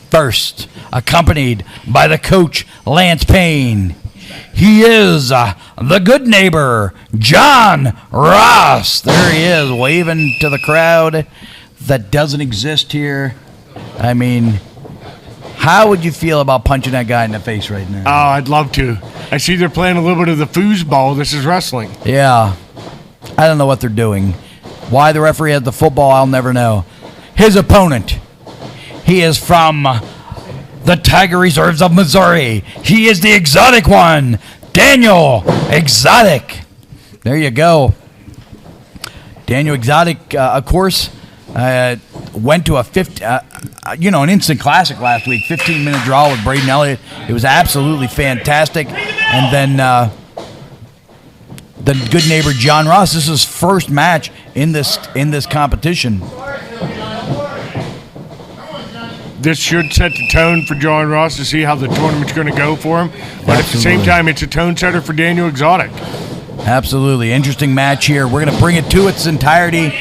First, accompanied by the coach, Lance Payne. He is the good neighbor, John Ross. There he is, waving to the crowd that doesn't exist here. I mean, how would you feel about punching that guy in the face right now? Oh, I'd love to. I see they're playing a little bit of the foosball. This is wrestling. Yeah. I don't know what they're doing. Why the referee has the football, I'll never know. His opponent, he is from the Tiger Reserves of Missouri. He is the exotic one, Daniel Exotic. There you go. Daniel Exotic, of course, went to an instant classic last week, 15-minute draw with Braden Elliott. It was absolutely fantastic. And then the good neighbor John Ross, this is his first match in this competition. This should set the tone for John Ross to see how the tournament's going to go for him. But at the same time, it's a tone setter for Daniel Exotic. Absolutely. Interesting match here. We're going to bring it to its entirety.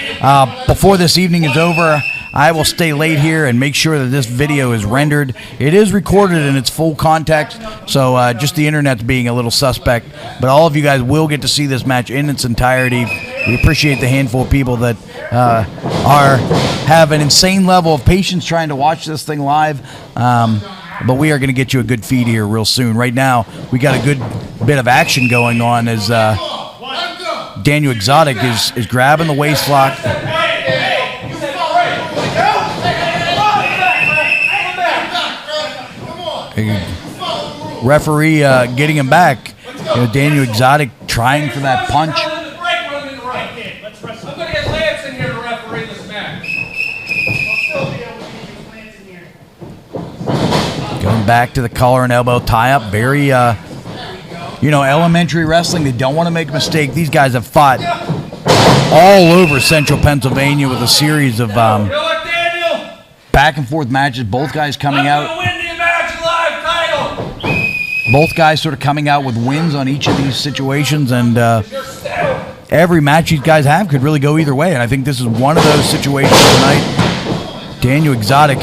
Before this evening is over, I will stay late here and make sure that this video is rendered. It is recorded in its full context, so just the internet's being a little suspect. But all of you guys will get to see this match in its entirety. We appreciate the handful of people that have an insane level of patience trying to watch this thing live. But we are going to get you a good feed here real soon. Right now, we got a good bit of action going on as Daniel Exotic is grabbing the waist lock. Referee getting him back. Daniel Exotic trying for that punch. I'm going to get Lance in here to referee this match. Going back to the collar and elbow tie-up. Very, elementary wrestling. They don't want to make a mistake. These guys have fought all over central Pennsylvania with a series of back and forth matches. Both guys coming out. Both guys sort of coming out with wins on each of these situations, and every match these guys have could really go either way, and I think this is one of those situations tonight. Daniel Exotic,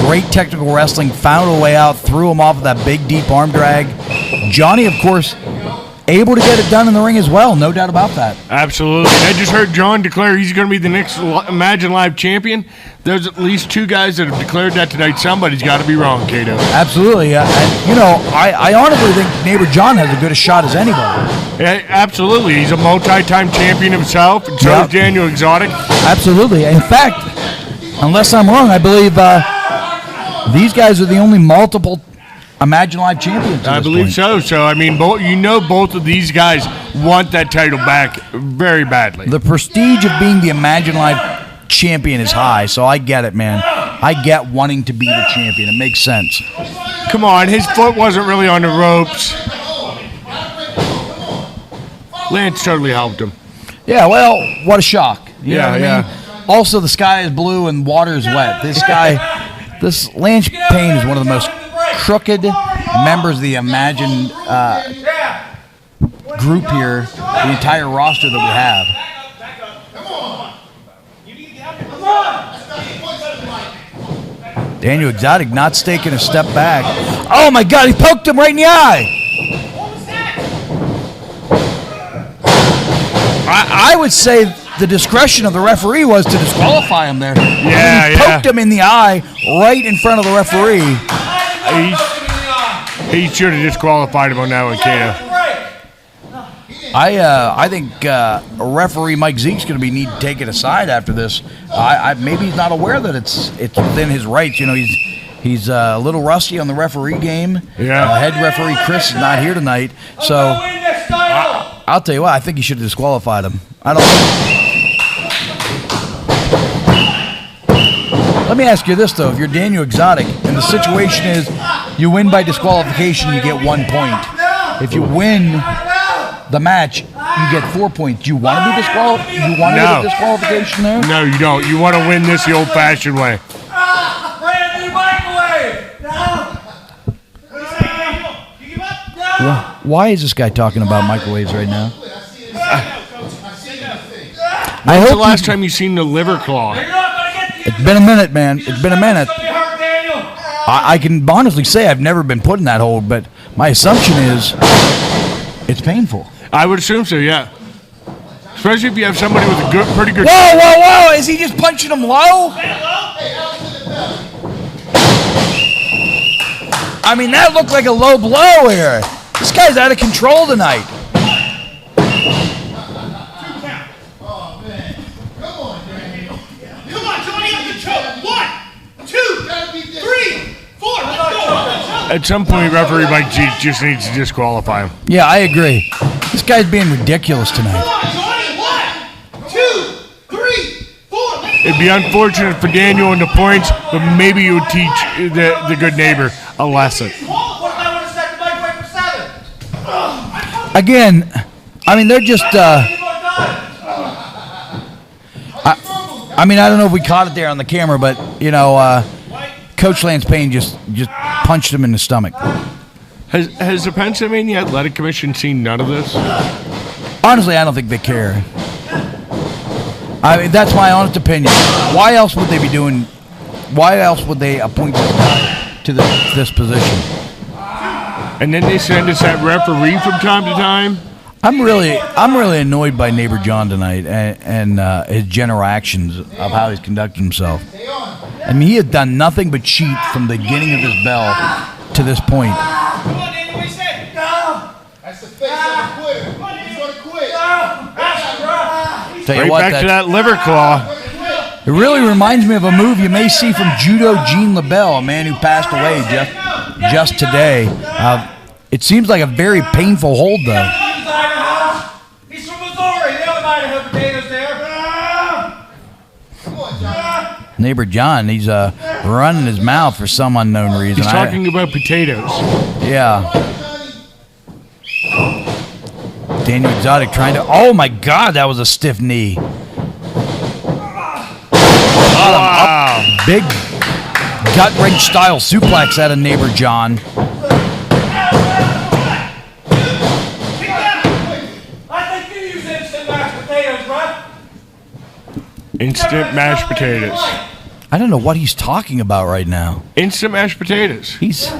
great technical wrestling, found a way out, threw him off of that big, deep arm drag. Johnny, of course, able to get it done in the ring as well, no doubt about that. Absolutely. I just heard John declare he's going to be the next Imagine Live champion. There's at least two guys that have declared that tonight. Somebody's got to be wrong, Cato. Absolutely. I honestly think neighbor John has as good a shot as anybody. Yeah, absolutely. He's a multi-time champion himself, and so is Daniel Exotic. Absolutely. In fact, unless I'm wrong, I believe these guys are the only multiple Imagine Live champions. I believe so. So, I mean, both of these guys want that title back very badly. The prestige of being the Imagine Live champion is high, so I get it, man. I get wanting to be the champion. It makes sense. Come on, his foot wasn't really on the ropes. Lance totally helped him. Yeah, well, what a shock. You know what Yeah. I mean? Also, the sky is blue and water is wet. This Lance Payne is one of the most crooked members of the Imagine group here, the entire roster that we have. Daniel Exotic not taking a step back. Oh my God, he poked him right in the eye. I would say the discretion of the referee was to disqualify him there. He poked him in the eye right in front of the referee. He should have disqualified him on that one, Kato. I think referee Mike Zeke's going to need to take it aside after this. Maybe he's not aware that it's within his rights. You know, he's a little rusty on the referee game. Yeah. Head referee Chris is not here tonight, so I'll tell you what. I think he should have disqualified him. I don't know. Let me ask you this though: if you're Daniel Exotic and the situation is you win by disqualification, you get 1 point. If you win the match, you get 4 points. Do you want to be disqualified? You want to get a disqualification there? No, you don't. You want to win this the old-fashioned way. Brand new microwave! Why is this guy talking about microwaves right now? When's the last time you seen the liver claw? It's been a minute, man. It's been a minute. I can honestly say I've never been put in that hold, but my assumption is it's painful. I would assume so, yeah. Especially if you have somebody with a pretty good. Whoa, whoa, whoa! Is he just punching him low? I mean, that looked like a low blow here. This guy's out of control tonight. At some point, referee Mike G just needs to disqualify him. Yeah, I agree. This guy's being ridiculous tonight. 1, 2, 3, 4. It'd be unfortunate for Daniel in the points, but maybe you would teach the good neighbor a lesson. What if I would have set the microwave for 7? Again, I mean, they're just. I mean, I don't know if we caught it there on the camera, but you know, Coach Lance Payne just punched him in the stomach. Has the Pennsylvania Athletic Commission seen none of this? Honestly, I don't think they care. I mean, that's my honest opinion. Why else would they be doing? Why else would they appoint this guy to this position? And then they send us that referee from time to time. I'm really annoyed by neighbor John tonight and his general actions of how he's conducting himself. I mean, he has done nothing but cheat from the beginning of his bell to this point. Come on, Danny, what do you say? No! That's the face of a quitter. He's going to quit. Tell you Right what, back to that liver claw. it really reminds me of a move you may see from Judo Gene LaBelle, a man who passed away just today. It seems like a very painful hold, though. He's from Missouri. The other Idaho potatoes there. Come on, John. Neighbor John, he's running his mouth for some unknown reason. He's talking about potatoes. Yeah. Daniel Exotic trying to. Oh my God, that was a stiff knee. Wow. Big gut wrench style suplex out of neighbor John. I think you use instant mashed potatoes, right? Instant mashed potatoes. I don't know what he's talking about right now. Instant mashed potatoes. He's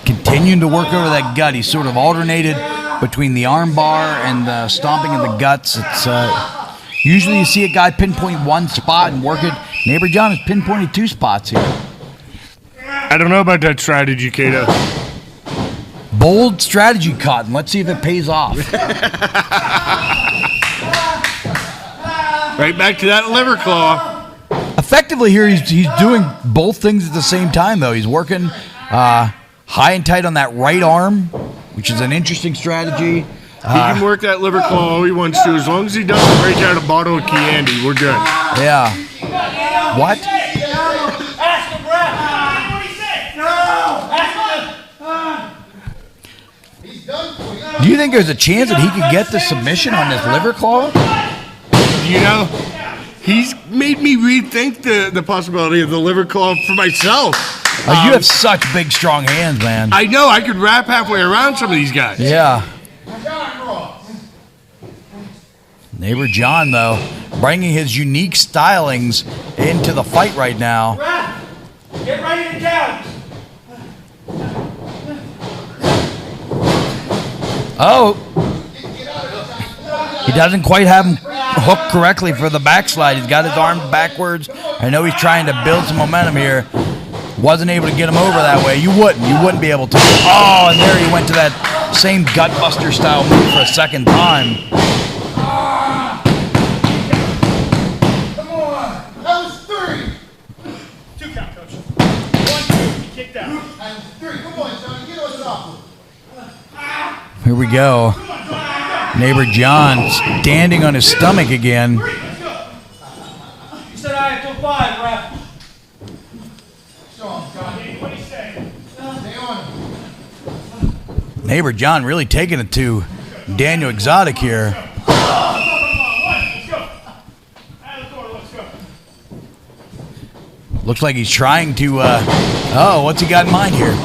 continuing to work over that gut. He's sort of alternated between the arm bar and the stomping of the guts. It's usually you see a guy pinpoint one spot and work it. Neighbor John has pinpointed two spots here. I don't know about that strategy, Kato. Bold strategy, Cotton. Let's see if it pays off. Right back to that liver claw. Effectively here, he's doing both things at the same time, though. He's working high and tight on that right arm, which is an interesting strategy. He can work that liver claw all he wants to. As long as he doesn't break out a bottle of Chianti, we're good. Yeah. What? Ask him, Brad. What do you say? No! Ask him. He's done for you. Do you think there's a chance that he could get the submission on this liver claw? You know, he's made me rethink the possibility of the liver claw for myself. You have such big, strong hands, man. I know I could wrap halfway around some of these guys. Yeah. John Ross. Neighbor John, though, bringing his unique stylings into the fight right now. Brad, get ready to count. Oh. He doesn't quite have him hooked correctly for the backslide. He's got his arms backwards. I know he's trying to build some momentum here. Wasn't able to get him over that way. You wouldn't be able to. Oh, and there he went to that same gutbuster style move for a second time. Come on. That was 3. 2 count, coach. 1, 2, he kicked out. That was 3. Come on, Johnny. Get us off. Here we go. Neighbor John standing on his stomach again. You said I had till 5, ref. Show him, Johnny. What do you say? Stay on him. Neighbor John really taking it to Daniel Exotic here. Let's go. Out of the door, let's go. Looks like he's trying to, oh, what's he got in mind here?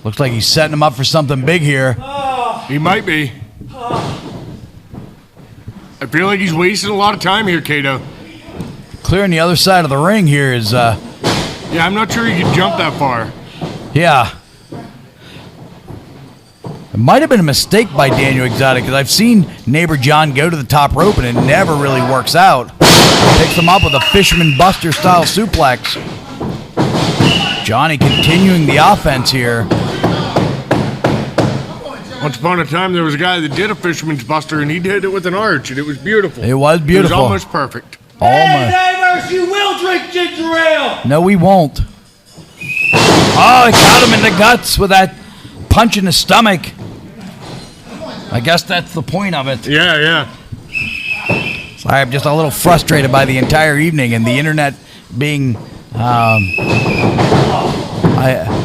Looks like he's setting him up for something big here. He might be. I feel like he's wasting a lot of time here, Cato. Clearing the other side of the ring here is, Yeah, I'm not sure he can jump that far. yeah. It might have been a mistake by Daniel Exotic because I've seen neighbor John go to the top rope and it never really works out. Picks him up with a Fisherman Buster style suplex. Johnny continuing the offense here. Once upon a time, there was a guy that did a Fisherman's Buster, and he did it with an arch, and it was beautiful. It was beautiful. It was almost perfect. Almost. neighbors, you will drink ginger ale. No, we won't. Oh, he got him in the guts with that punch in the stomach. I guess that's the point of it. Yeah, yeah. Sorry, I'm just a little frustrated by the entire evening and the internet being.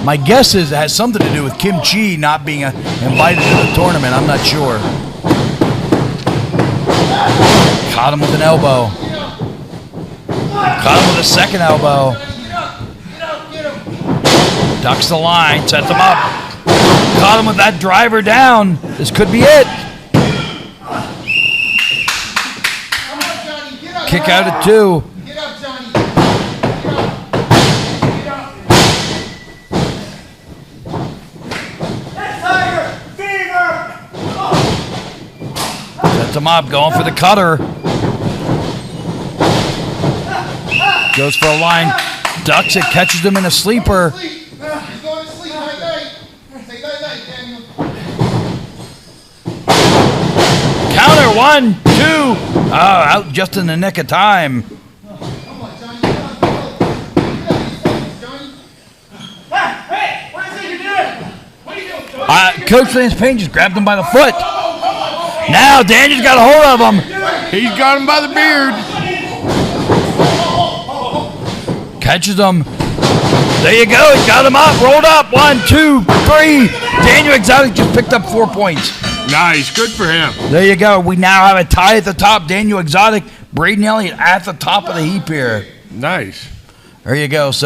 My guess is it has something to do with Kim Chi not being invited to the tournament. I'm not sure. Caught him with an elbow. Caught him with a second elbow. Ducks the line, sets him up. Caught him with that driver down. This could be it. Come on, Johnny. Get up. Kick out at 2. Get up, Johnny. That's Tiger. Fever. Sets him up, going for the cutter. Goes for a line. Ducks it, catches him in a sleeper. Sleep. He's going to sleep. Night, night. Say night, night, Daniel. Counter, 1, 2. Oh, out just in the nick of time. Come on, Johnny. Get up. Get up. Johnny. Hey, what do you think you're doing? What are you doing? Coach Lance Payne just grabbed him by the foot. Now Daniel's got a hold of him. He's got him by the beard. Catches him. There you go. He got him up. Rolled up. 1, 2, 3. Daniel Exotic just picked up 4 points. Nice. Good for him. There you go. We now have a tie at the top. Daniel Exotic, Braden Elliott at the top of the heap here. Nice. There you go. So.